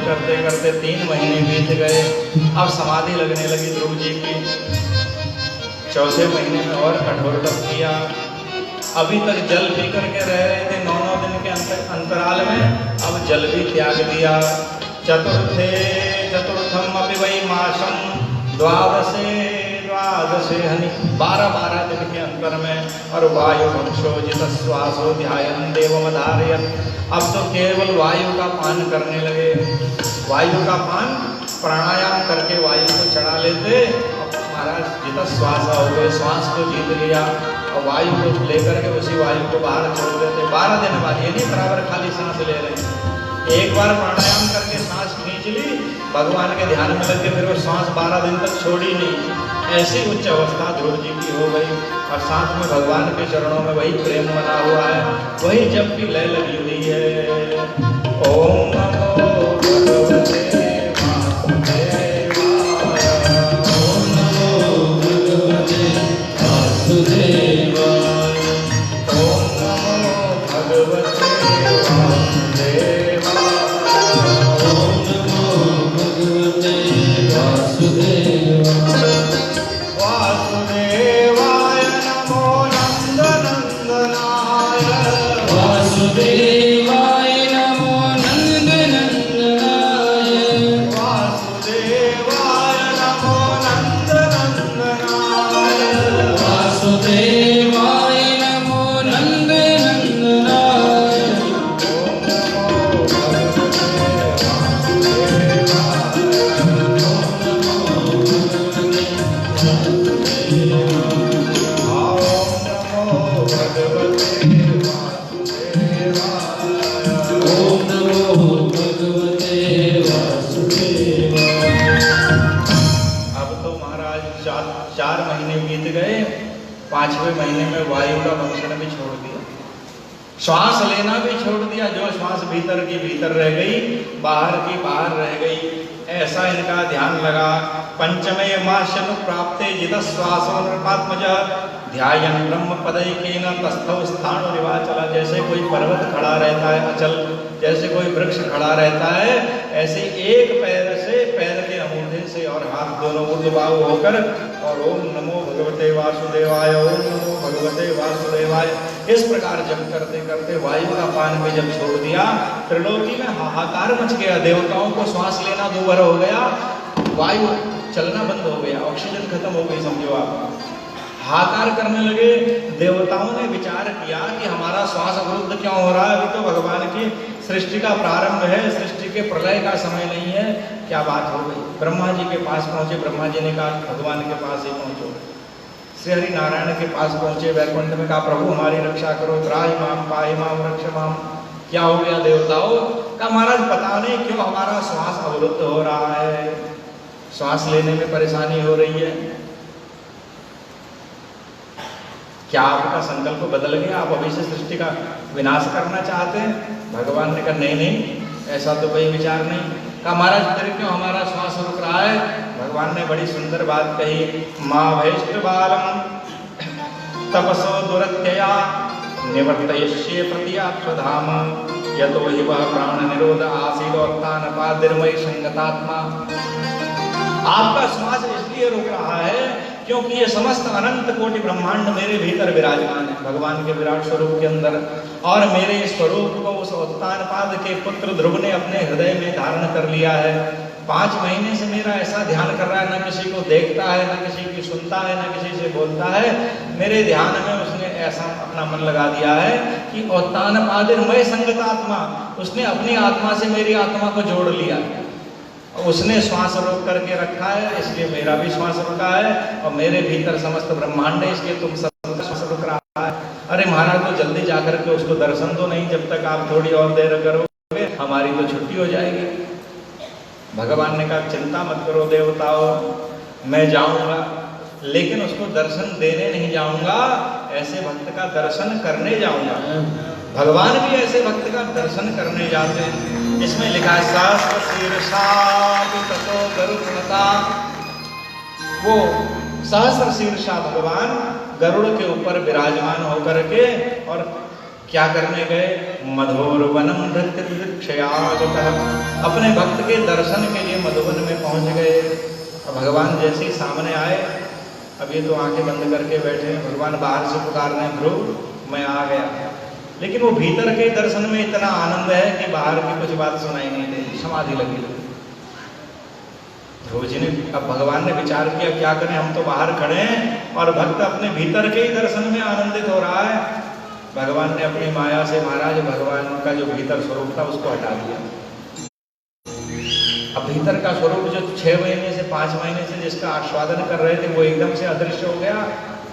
A: जप करते करते 3 महीने बीत गए। अब समाधि लगने लगी ध्रुव जी की। चौथे महीने में और कठोर तप किया। अभी तक जल पी करके रह रहे थे 9 दिन के अंतराल में, अब जल भी त्याग दिया। चतुर्थम अपि वै मासम द्वादशे हनि 12 दिन के अंतर में। और वायु भक्षो जित श्वासो ध्यायन देवमधारयन। अब तो केवल वायु का पान करने लगे। वायु का पान प्राणायाम करके वायु को चढ़ा लेते। महाराज जित श्वास हो गए, श्वास को जीत लिया और वायु को लेकर के उसी वायु को बाहर छोड़ देते। 12 दिन बाद, ये नहीं बराबर खाली सांस ले रहे हैं। एक बार प्राणायाम करके सांस खींच ली, भगवान के ध्यान में लग के फिर वो सांस 12 दिन तक छोड़ी नहीं। ऐसी उच्च अवस्था ध्रुव जी की हो गई। और साथ में भगवान के चरणों में वही प्रेम बना हुआ है, वही जब की लय लगी हुई है। ओम नमो भगवते वासुदेवाय।
B: ओम नमो भगवते वासुदेवाय।
A: ओम नमो भगवते वासुदेवाय।
B: ओम नमो भगवते वासुदेवाय।
A: वासुदेवाय नमो नंदनंदनाय।
B: वासुदेवाय नमो नंदनंदनाय।
A: वासुदेवाय नमो नंदनंदनाय।
B: वासुदेवाय नमो नंदनंदनाय।
A: ओम नमो भगवते वासुदेवाय। अब तो महाराज 4 महीने बीत गए। 5वें महीने में वायु का भक्षण भी छोड़ दिया, श्वास लेना भी छोड़ दिया। जो श्वास भीतर की भीतर रह गई, बाहर की बाहर रह गई। ऐसा इनका ध्यान लगा। पंचमे मास्यनु प्राप्ते जित श्वासो नृपात्मज ध्यायन ब्रह्म पदैकेन तस्थौ स्थाणु निवाचल। जैसे कोई पर्वत खड़ा रहता है अचल, जैसे कोई वृक्ष खड़ा रहता है, ऐसे एक पैर से, पैर के अंगूठे से और हाथ दोनों ऊर्ध्वबाहु होकर और ओम नमो भगवते वासुदेवाय, ओम नमो भगवते वासुदेवाय, इस प्रकार जप करते करते वायु का पान भी जब छोड़ दिया, त्रिलोकी में हाहाकार मच गया। देवताओं को श्वास लेना दूभर हो गया, वायु चलना बंद हो गया, ऑक्सीजन खत्म हो गई समझो आप। हाहाकार करने लगे। देवताओं ने विचार किया कि हमारा श्वास अवरुद्ध क्यों हो रहा है, अभी तो भगवान की सृष्टि का प्रारंभ है, सृष्टि के प्रलय का समय नहीं है, क्या बात हो गई। ब्रह्मा जी के पास पहुंचे। ब्रह्मा जी ने कहा भगवान के पास ही पहुंचो। श्री हरि नारायण के पास पहुंचे, वैकुंठ में कहा प्रभु हमारी रक्षा करो, त्राहि माम पाहि माम रक्ष माम। क्या हो गया देवताओं? कहा महाराज पता नहीं क्यों हमारा श्वास अवरुद्ध हो रहा है, श्वास लेने में परेशानी हो रही है। क्या आपका संकल्प बदल गया, आप अभी से सृष्टि का विनाश करना चाहते हैं? भगवान ने कहा नहीं नहीं, ऐसा तो कोई विचार नहीं। कहा महाराज फिर क्यों हमारा श्वास रुक रहा है? भगवान ने बड़ी सुंदर बात कही। माँ वैष्ट बालम तपसो दुरत्यया निवर्तयिष्ये प्रतियात्मधाम यतो हि वह प्राण निरोध आसीदोत्तानपादिर्मयि संगतात्मा। आपका श्वास इसलिए रुक रहा है क्योंकि ये समस्त अनंत कोटि ब्रह्मांड मेरे भीतर विराजमान है, भगवान के विराट स्वरूप के अंदर। और मेरे स्वरूप को उस उत्तानपाद के पुत्र ध्रुव ने अपने हृदय में धारण कर लिया है। 5 महीने से मेरा ऐसा ध्यान कर रहा है, न किसी को देखता है, न किसी की सुनता है, न किसी से बोलता है। मेरे ध्यान में उसने ऐसा अपना मन लगा दिया है कि उत्तानपादिर्मय संगतात्मा, उसने अपनी आत्मा से मेरी आत्मा को जोड़ लिया। उसने श्वास रोक करके रखा है, इसलिए मेरा भी श्वास रुका है। और मेरे भीतर समस्त ब्रह्मांड है, इसलिए तुम सबका श्वास रुक रहा है। अरे महाराज तो जल्दी जाकर के उसको दर्शन दो, नहीं जब तक आप थोड़ी और देर करोगे हमारी तो छुट्टी हो जाएगी। भगवान ने कहा चिंता मत करो देवताओं, मैं जाऊंगा, लेकिन उसको दर्शन देने नहीं जाऊंगा, ऐसे भक्त का दर्शन करने जाऊंगा। भगवान भी ऐसे भक्त का दर्शन करने जाते हैं। इसमें लिखा है सहस्र शीर्षा ततो गरुड़ता। वो सहस्र शीर्षा भगवान गरुड़ के ऊपर विराजमान होकर के और क्या करने गए? मधुर वनम नृत्य दीक्षयागतः, अपने भक्त के दर्शन के लिए मधुवन में पहुंच गए। और भगवान जैसे ही सामने आए, अब ये तो आंखें बंद करके बैठे हैं, भगवान बाहर से पुकार रहे हैं, ध्रुव मैं आ गया। लेकिन वो भीतर के दर्शन में इतना आनंद है कि बाहर की कुछ बात सुनाई नहीं देती, समाधि लगी। ध्रुव जी ने, अब भगवान ने विचार किया क्या करें, हम तो बाहर खड़े हैं और भक्त अपने भीतर के ही दर्शन में आनंदित हो रहा है। भगवान ने अपनी माया से महाराज भगवान का जो भीतर स्वरूप था उसको हटा दिया। अब भीतर का स्वरूप जो 6 महीने से 5 महीने से जिसका आस्वादन कर रहे थे वो एकदम से अदृश्य हो गया।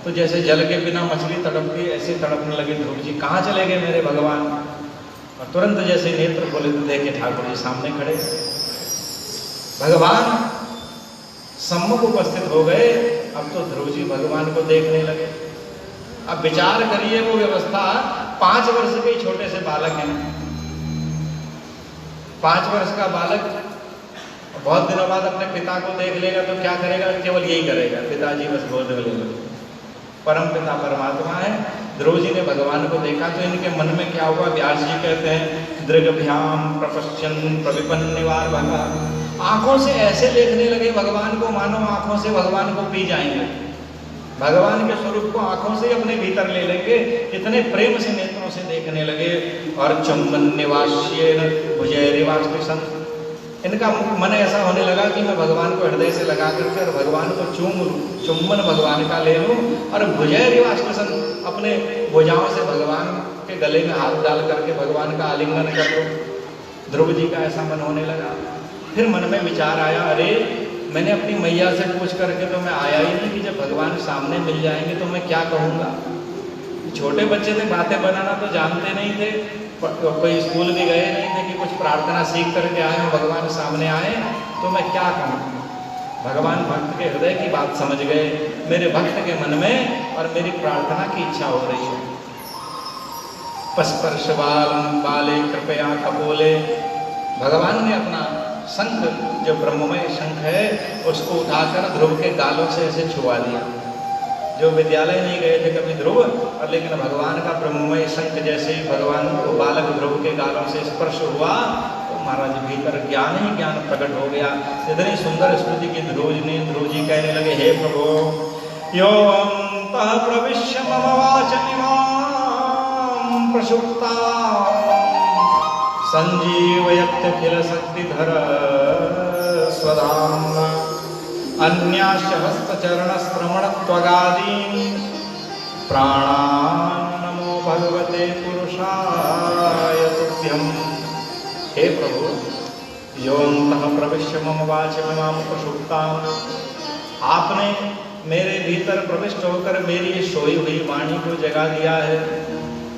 A: तो जैसे जल के बिना मछली तड़पती ऐसे तड़पने लगे ध्रुव जी, कहाँ चले गए मेरे भगवान। और तुरंत जैसे नेत्र खोले तो देखे ठाकुर जी सामने खड़े, भगवान सम्मुख उपस्थित हो गए। अब तो ध्रुव जी भगवान को देखने लगे। अब विचार करिए वो व्यवस्था, 5 वर्ष के छोटे से बालक हैं, 5 वर्ष का बालक बहुत दिनों बाद अपने पिता को देख लेगा तो क्या करेगा? केवल यही करेगा, पिताजी बस गोद में ले लो। परम पिता परमात्मा है। ध्रुव जी ने भगवान को देखा तो इनके मन में क्या हुआ? व्यास जी कहते हैं दृगभ्याम प्रपश्यन प्रविपन निवार भगा, आंखों से ऐसे देखने लगे भगवान को मानो आंखों से भगवान को पी जाएंगे, भगवान के स्वरूप को आंखों से अपने भीतर ले लेंगे, इतने प्रेम से नेत्रों से देखने लगे। और चुम्बन निवास्य भुजैरिवाष्टिशन, इनका मन ऐसा होने लगा कि मैं भगवान को हृदय से लगा करके और भगवान को चुम्बन भगवान का ले लूं और भुजैरिवाष्टिशन, अपने भुजाओं से भगवान के गले में हाथ डाल करके भगवान का आलिंगन कर लूं। ध्रुव जी का ऐसा मन होने लगा। फिर मन में विचार आया, अरे मैंने अपनी मैया से पूछ करके तो मैं आया ही नहीं कि जब भगवान सामने मिल जाएंगे तो मैं क्या कहूँगा। छोटे बच्चे थे, बातें बनाना तो जानते नहीं थे, कोई स्कूल भी गए नहीं थे कि कुछ प्रार्थना सीख करके आए और भगवान सामने आए तो मैं क्या कहूँ। भगवान भक्त के हृदय की बात समझ गए, मेरे भक्त के मन में और मेरी प्रार्थना की इच्छा हो रही है। पस्पर्श बाले कृपया कपोले, भगवान ने अपना शंख, जो ब्रह्ममय शंख है, उसको उठाकर ध्रुव के गालों से ऐसे छुआ दिया। जो विद्यालय नहीं गए थे कभी ध्रुव, और लेकिन भगवान का ब्रह्ममय शंख जैसे ही भगवान को बालक ध्रुव के गालों से स्पर्श हुआ तो महाराज भीतर ज्ञान ही ज्ञान प्रकट हो गया। इतनी सुंदर स्तुति की ध्रुव जी कहने लगे, हे प्रभु यो अंतः प्रविश्य मम वाचमिमां प्रसुप्ता संजीवयत्यखिल शक्तिधर स्वधाम्ना अन्यास्य हस्तचरणश्रवणत्वगादीन् प्राणान् नमो भगवते पुरुषाय तुभ्यम्। हे प्रभु योऽन्तः प्रविश्य मम वाचमिमां प्रसुप्ताम्, आपने मेरे भीतर प्रविष्ट होकर मेरी सोई हुई वाणी को जगा दिया है।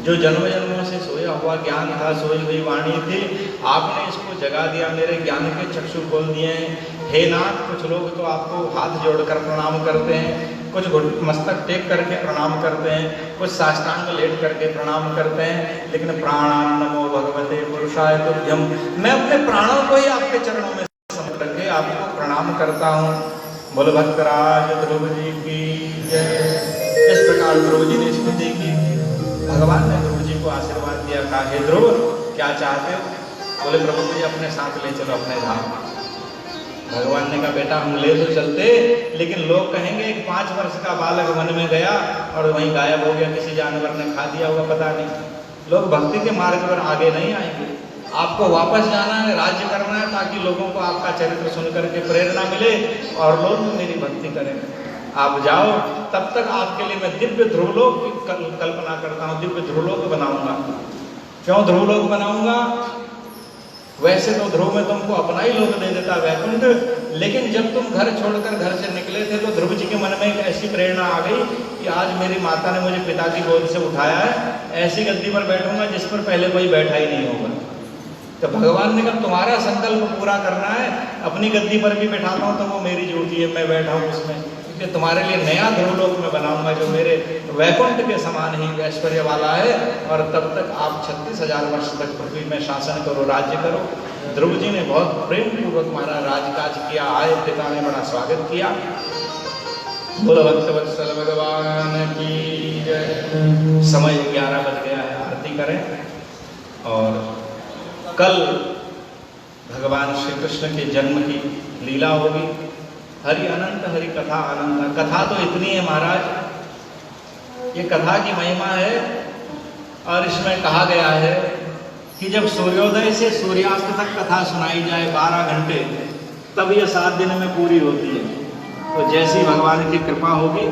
A: जो जन्म जन्मों से सोया हुआ ज्ञान था, सोई हुई वाणी थी, आपने इसको जगा दिया, मेरे ज्ञान के चक्षु खोल दिए हैं। हे नाथ, कुछ लोग तो आपको हाथ जोड़कर प्रणाम करते हैं, कुछ मस्तक टेक करके प्रणाम करते हैं, कुछ साष्टांग लेट करके प्रणाम करते हैं, लेकिन प्राणान नमो भगवते पुरुषाय तुभ्यम, मैं अपने प्राणों को ही आपके चरणों में समर्पित करके आपको प्रणाम करता हूँ। बोल भक्तराज ध्रुव जी की जय। इस प्रकार ध्रुव जी ने स्तुति की। भगवान ने ध्रुव जी को आशीर्वाद दिया, कहा हे ध्रुव क्या चाहते हो? बोले प्रभु जी अपने साथ ले चलो अपने धाम। भगवान ने कहा बेटा हम ले तो चलते, लेकिन लोग कहेंगे एक 5 वर्ष का बालक वन में गया और वहीं गायब हो गया, किसी जानवर ने खा दिया होगा, पता नहीं। लोग भक्ति के मार्ग पर आगे नहीं आएंगे। आपको वापस जाना है, राज्य करना है, ताकि लोगों को आपका चरित्र सुन करके प्रेरणा मिले और लोग मेरी भक्ति करें। आप जाओ, तब तक आपके लिए मैं दिव्य ध्रुवलोक की कल्पना करता हूँ, दिव्य ध्रुवलोक बनाऊंगा। क्यों ध्रुवलोक बनाऊंगा? वैसे तो ध्रुव में तुमको अपना ही लोक दे देता वैकुंठ, लेकिन जब तुम घर छोड़कर घर से निकले थे तो ध्रुव जी के मन में एक ऐसी प्रेरणा आ गई कि आज मेरी माता ने मुझे पिता की गोद से उठाया है, ऐसी गद्दी पर बैठूंगा जिस पर पहले कोई बैठा ही नहीं होगा। तो भगवान ने कहा तुम्हारा संकल्प पूरा करना है, अपनी गद्दी पर भी बैठाता हूँ तो वो मेरी ड्यूटी है, मैं बैठा हूँ उसमें, क्योंकि तुम्हारे लिए नया ध्रुवलोक में बनाऊंगा जो मेरे वैकुंठ के समान ही ऐश्वर्य वाला है। और तब तक आप 36,000 वर्ष तक पृथ्वी में शासन करो, राज्य करो। ध्रुव जी ने बहुत प्रेम पूर्वक हमारा राजकाज किया, आए, पिता ने बड़ा स्वागत किया। बोलो भक्तवत्सल भगवान की जय। समय 11 बज गया है, आरती करें। और कल भगवान श्री कृष्ण के जन्म की लीला होगी। हरि अनंत हरि कथा अनंत। कथा तो इतनी है महाराज, ये कथा की महिमा है। और इसमें कहा गया है कि जब सूर्योदय से सूर्यास्त तक कथा सुनाई जाए 12 घंटे, तब ये 7 दिन में पूरी होती है। तो जैसी भगवान की कृपा होगी,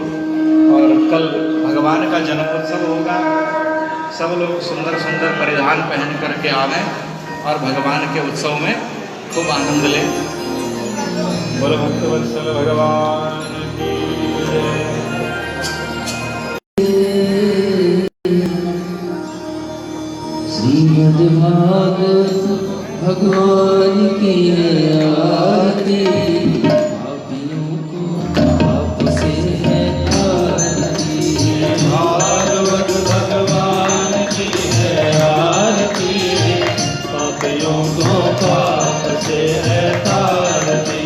A: और कल भगवान का जन्मोत्सव होगा, सब लोग सुंदर सुंदर परिधान पहन करके आवें और भगवान के उत्सव में खूब आनंद लें। बोलो भक्तवत्सल भगवान की जय।
B: श्रीमद्भागवत भगवान की आरती, पापियों को पाप से है तारती।
C: भागवत भगवान की है आरती, पापियों को पाप से है तारती।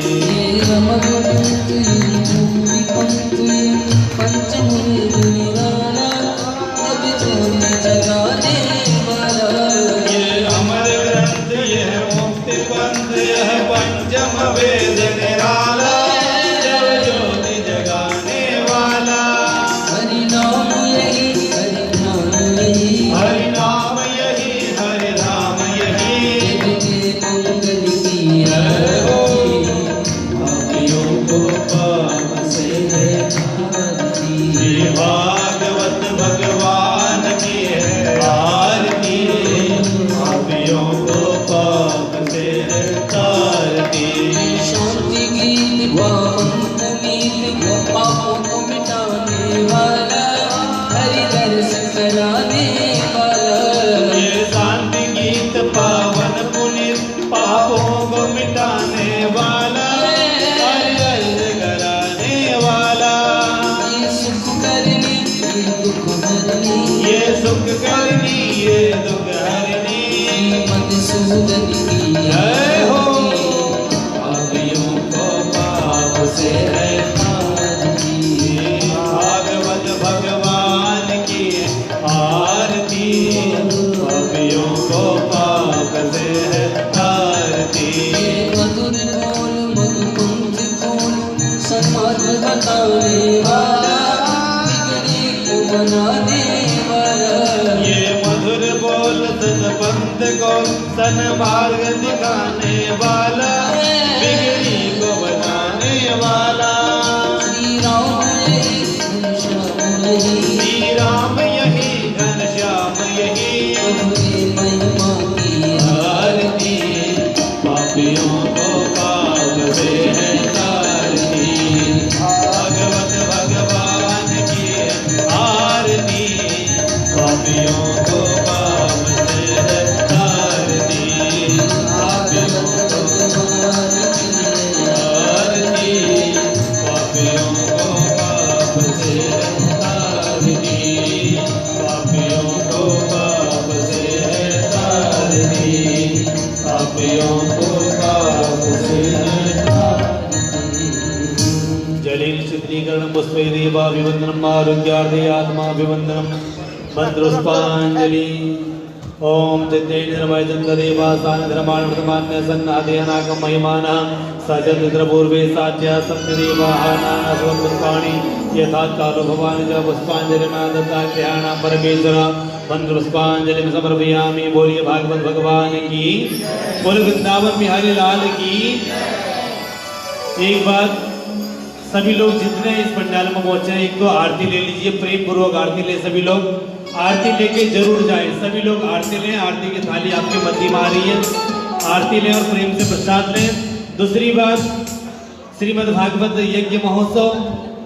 C: ये अमर ग्रंथ यह मुक्ति पंथ यह पंचम वेद निराला, जब ज्योति जगाने वाला।
B: हरि नाम यही हरि नाम यही,
C: हरि नाम यही हरि नाम यही,
B: मंगल की आरती, पापियों को पाप से है तारती।
C: श्री भागवत भगवान की है आरती, पापियों को पाप से है तारती।
B: शांति गीत पावन गीत पापों को मिटाने वाला, हरि दर्शन कराने वाला।
C: ये शांति गीत पावन पुनीत पापों को मिटाने वाला, हरि दर्शन कराने वाला।
B: ये सुख करनी ये दुख हरनी,
C: ये सुख करनी ये दुख हरनी।
B: मधुसूदन की
C: जय हो।
B: आरती, पापियों को पाप से है तारती।
C: भागवत भगवान की आरती, पापियों को पाप से है तारती।
B: मधुर बोल मधुकुंज खोल, सन्मार्ग बताने वाला, बिगड़ी को बनाने वाला।
C: ये मधुर बोल सतपंथ को सन्मार्ग दिखाने वाला, बिगड़ी को बनाने वाला।
B: श्री राम यही घनश्याम यही,
C: श्री राम यही घनश्याम यही,
B: मधुरे महिमा की
C: आरती, पापियों को पाप से है तारती। भागवत भगवान की आरती, पापियों को पाप से है तारती। पापियों को
B: भगवान की
C: आरती, पापियों को पाप से है तारती। पापियों को पाप से है तारती। पापियों को पाप से है तारती। जलिल शुद्धीकरण पुष्पे देवाभिवंदनम आरोग्यार्थे आत्माभिवंदनम मंत्रोष्पांजलि। ओम चित्तेन्द्रमय चंद्रदेवासान धर्मान्य सन्नादेनाकं महिमाना सचंद्र पूर्वे साध्या सप्तदेवानां पुष्पाणि यथा कालो भवान् च पुष्पांजलिना दत्ताख्याना परमेश्वर मंत्र पुष्पांजलि समर्पयामि। बोलिए भागवत भगवान की, बोल वृंदावन बिहारी लाल की। एक बात, सभी लोग जितने इस पंडाल में पहुंचे हैं, एक तो आरती ले लीजिए, प्रेम पूर्वक आरती ले। सभी लोग आरती लेके जरूर जाएं। सभी लोग आरती लें, आरती की थाली आपके मध्य में आ रही है, आरती लें और प्रेम से प्रसाद लें। दूसरी बात, श्रीमद् भागवत यज्ञ महोत्सव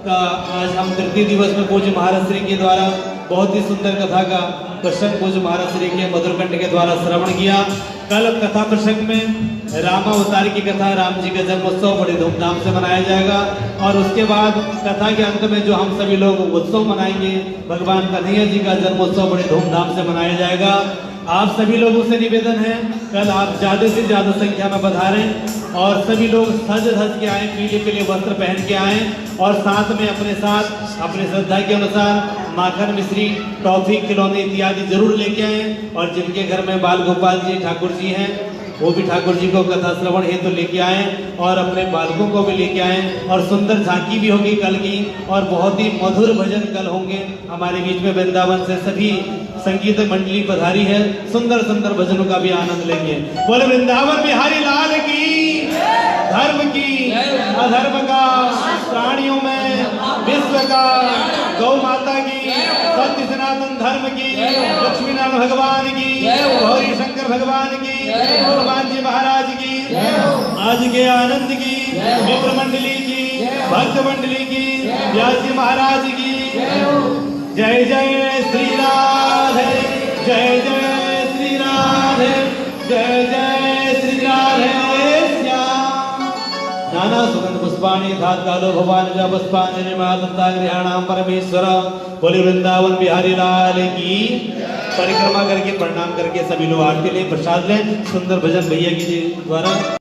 C: का आज हम तृतीय दिवस में पूज्य महाराज श्री के द्वारा बहुत ही सुंदर कथा का प्रसंग पूज्य महाराज श्री के मधुरकंठ के द्वारा श्रवण किया। कल कथा प्रसंग में रामावतार की कथा, राम जी का जन्मोत्सव बड़े धूमधाम से मनाया जाएगा। और उसके बाद कथा के अंत में जो हम सभी लोग उत्सव मनाएंगे, भगवान कन्हैया जी का जन्मोत्सव बड़े धूमधाम से मनाया जाएगा। आप सभी लोगों से निवेदन है कल आप ज्यादा से ज्यादा संख्या में पधारें और सभी लोग सज धज के आए, पीले पीले वस्त्र पहन के आए और साथ में अपने साथ अपने श्रद्धा के अनुसार माखन मिश्री टॉफी खिलौने इत्यादि जरूर लेके आए। और जिनके घर में बाल गोपाल जी ठाकुर जी हैं वो भी ठाकुर जी को कथा श्रवण हेतु लेके आए और अपने बालकों को भी लेके आए। और सुंदर झांकी भी होगी कल की और बहुत ही मधुर भजन कल होंगे। हमारे बीच में वृंदावन से सभी संगीत मंडली पधारी है, सुंदर सुंदर भजनों का भी आनंद लेंगे। बोले वृंदावन बिहारी लाल की, धर्म की, अधर्म का, प्राणियों में विश्व का, गौ माता की, सत्य सनातन धर्म की, लक्ष्मी नारायण भगवान की, गौरी शंकर भगवान की, हनुमान जी महाराज की, आज के आनंद की, मित्र मंडली की, भक्त मंडली की, व्यास जी महाराज की। जय जय श्री राधे, जय जय श्री राधे, जय जय श्री राधे श्याम। नाना सुगंध पुष्पाणि धात कालो भगवान जा पुष्पांजलि निर्माता गृहाणाम परमेश्वर। बोले वृंदावन बिहारी लाल की। परिक्रमा करके प्रणाम करके सभी लोग आरती लें, प्रसाद लें। सुंदर भजन भैया की जी द्वारा।